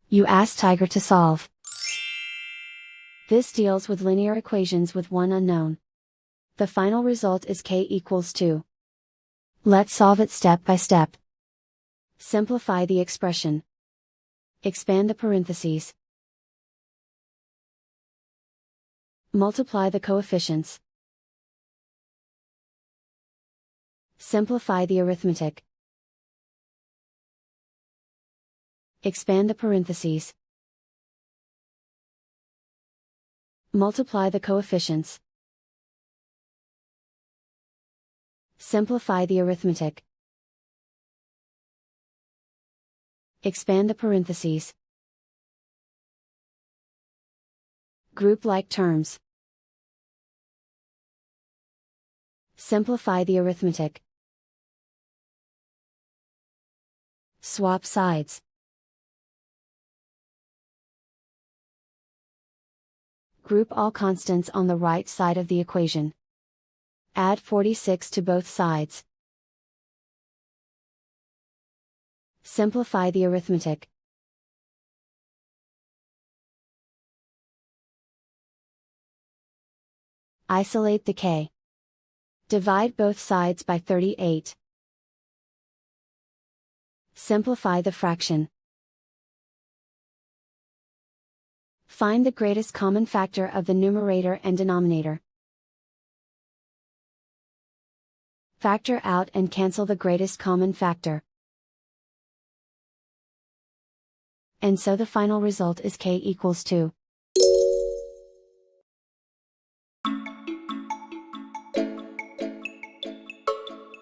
You ask Tiger to solve. This deals with linear equations with one unknown. The final result is k equals 2. Let's solve it step by step. Simplify the expression. Expand the parentheses. Multiply the coefficients. Simplify the arithmetic. Expand the parentheses. Multiply the coefficients. Simplify the arithmetic. Expand the parentheses. Group like terms. Simplify the arithmetic. Swap sides. Group all constants on the right side of the equation. Add 46 to both sides. Simplify the arithmetic. Isolate the k. Divide both sides by 38. Simplify the fraction. Find the greatest common factor of the numerator and denominator. Factor out and cancel the greatest common factor. And so the final result is k equals 2.